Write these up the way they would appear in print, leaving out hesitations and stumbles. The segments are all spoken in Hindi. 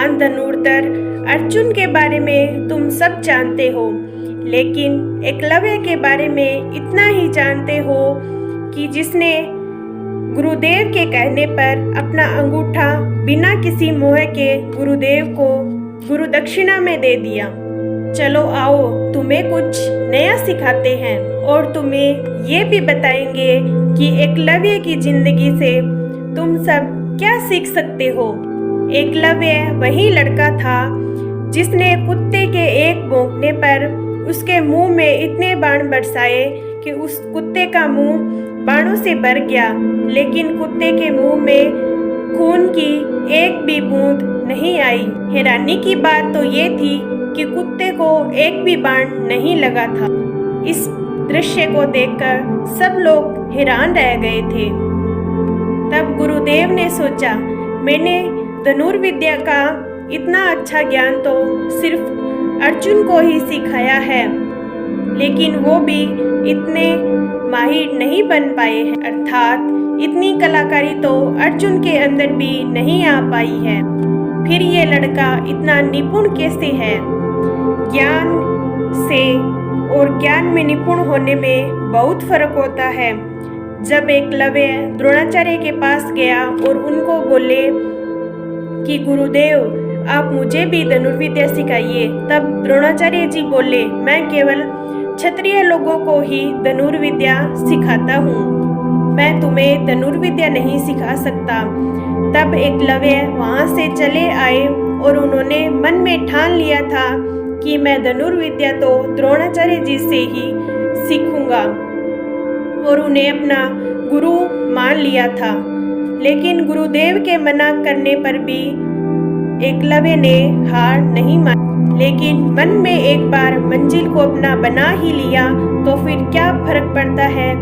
महान धनुर्धर अर्जुन के बारे में तुम सब जानते हो, लेकिन एकलव्य के बारे में इतना ही जानते हो कि जिसने गुरुदेव के कहने पर अपना अंगूठा बिना किसी मोह के गुरुदेव को गुरु दक्षिणा में दे दिया। चलो आओ, तुम्हें कुछ नया सिखाते हैं और तुम्हें ये भी बताएंगे कि एकलव्य की जिंदगी से तुम सब क्या सीख सकते हो। एकलव्य वही लड़का था जिसने कुत्ते के एक भौंकने पर उसके मुंह में इतने बाण बरसाए कि उस कुत्ते का मुंह बाणों से भर गया, लेकिन कुत्ते के मुंह में खून की एक भी बूंद नहीं आई। हैरानी की बात तो ये थी कि कुत्ते को एक भी बाण नहीं लगा था। इस दृश्य को देखकर सब लोग हैरान रह गए थे। तब गुरुदेव ने सोचा, मैंने धनुर्विद्या का इतना अच्छा ज्ञान तो सिर्फ अर्जुन को ही सिखाया है, लेकिन वो भी इतने माहिर नहीं बन पाए हैं, अर्थात इतनी कलाकारी तो अर्जुन के अंदर भी नहीं आ पाई है। फिर ये लड़का इतना निपुण कैसे है? ज्ञान से और ज्ञान में निपुण होने में बहुत फर्क होता है। जब एकलव्य द्रोणाचार्य के पास गया और उनको बोले कि गुरुदेव आप मुझे भी धनुर्विद्या सिखाइए, तब द्रोणाचार्य जी बोले, मैं केवल क्षत्रिय लोगों को ही धनुर्विद्या सिखाता हूँ, मैं तुम्हें धनुर्विद्या नहीं सिखा सकता। तब एकलव्य वहाँ से चले आए और उन्होंने मन में ठान लिया था कि मैं धनुर्विद्या तो द्रोणाचार्य जी से ही सीखूंगा, और उन्हें अपना गुरु मान लिया था। लेकिन गुरुदेव के मना करने पर भी एकलव्य ने हार नहीं मानी, लेकिन मन में एक बार मंजिल को अपना बना ही लिया तो फिर क्या फर्क पड़ता है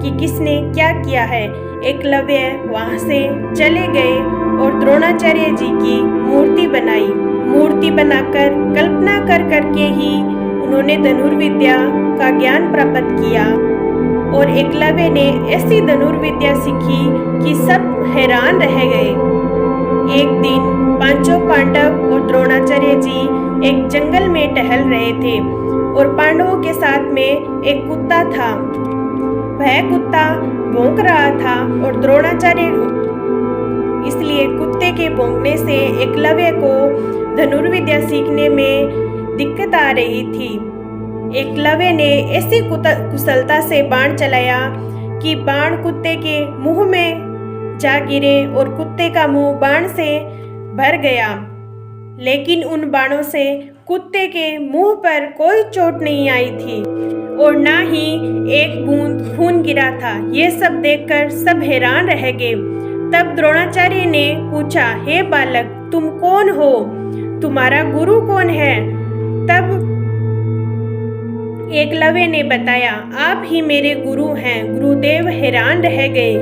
कि किसने क्या किया है। एकलव्य वहाँ से चले गए और द्रोणाचार्य जी की मूर्ति बनाई। मूर्ति बनाकर कल्पना कर करके ही उन्होंने धनुर्विद्या का ज्ञान प्राप्त किया, और एकलव्य ने ऐसी धनुर्विद्या सीखी कि सब हैरान रह गए। एक दिन पांचों पांडव और द्रोणाचार्य जी एक जंगल में टहल रहे थे और पांडवों के साथ में एक कुत्ता था। वह कुत्ता भौंक रहा था और द्रोणाचार्य इसलिए कुत्ते के भौंकने से एकलव्य को धनुर्विद्या सीखने में दिक्कत आ रही थी। एकलव्य ने ऐसी कुशलता से बाण चलाया कि बाण कुत्ते के मुंह में जा गिरे और कुत्ते का मुंह बाण से भर गया, लेकिन उन बाणों से कुत्ते के मुंह पर कोई चोट नहीं आई थी और ना ही एक बूंद खून गिरा था। ये सब देखकर सब हैरान रह गए। तब द्रोणाचार्य ने पूछा, हे बालक, तुम कौन हो? तुम्हारा गुरु कौन है? तब एकलव्य ने बताया, आप ही मेरे गुरु हैं। गुरुदेव हैरान रह गए,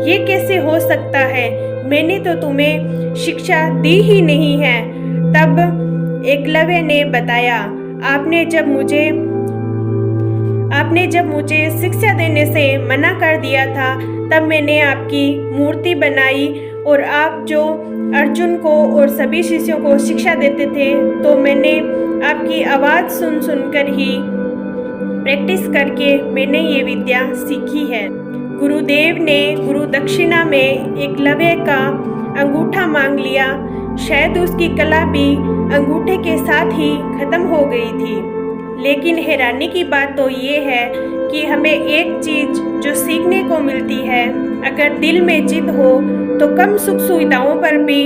ये कैसे हो सकता है? मैंने तो तुम्हें शिक्षा दी ही नहीं है। तब एकलव्य ने बताया, आपने जब मुझे शिक्षा देने से मना कर दिया था, तब मैंने आपकी मूर्ति बनाई और आप जो अर्जुन को और सभी शिष्यों को शिक्षा देते थे, तो मैंने आपकी आवाज़ सुनकर ही प्रैक्टिस करके मैंने ये विद्या सीखी है। गुरुदेव ने गुरु दक्षिणा में एकलव्य का अंगूठा मांग लिया। शायद उसकी कला भी अंगूठे के साथ ही खत्म हो गई थी। लेकिन हैरानी की बात तो ये है कि हमें एक चीज जो सीखने को मिलती है, अगर दिल में जिद हो तो कम सुख सुविधाओं पर भी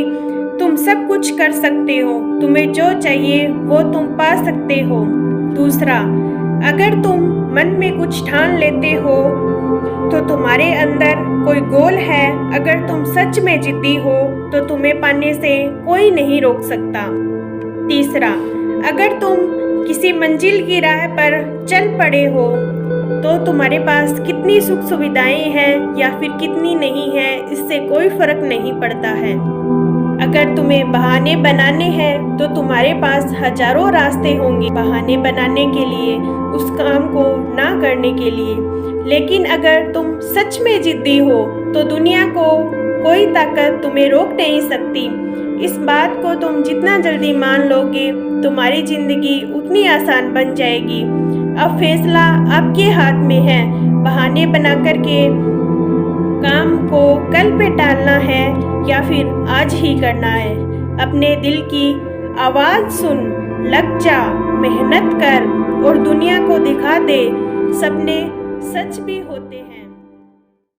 तुम सब कुछ कर सकते हो। तुम्हें जो चाहिए वो तुम पा सकते हो। दूसरा, अगर तुम मन में कुछ ठान लेते हो तो तुम्हारे अंदर कोई गोल है। अगर तुम सच में जिद्दी हो तो तुम्हें पाने से कोई नहीं रोक सकता। तीसरा, अगर तुम किसी मंजिल की राह पर चल पड़े हो तो तुम्हारे पास कितनी सुख सुविधाएं हैं या फिर कितनी नहीं है, इससे कोई फर्क नहीं पड़ता है। अगर तुम्हें बहाने बनाने हैं तो तुम्हारे पास हजारों रास्ते होंगे बहाने बनाने के लिए, उस काम को ना करने के लिए। लेकिन अगर तुम सच में जिद्दी हो तो दुनिया को कोई ताकत तुम्हें रोक नहीं सकती। इस बात को तुम जितना जल्दी मान लोगे तुम्हारी ज़िंदगी उतनी आसान बन जाएगी। अब फैसला आपके हाथ में है। बहाने बना कर के काम को कल पे टालना है या फिर आज ही करना है। अपने दिल की आवाज़ सुन, लग जा, मेहनत कर और दुनिया को दिखा दे, सपने सच भी होते हैं।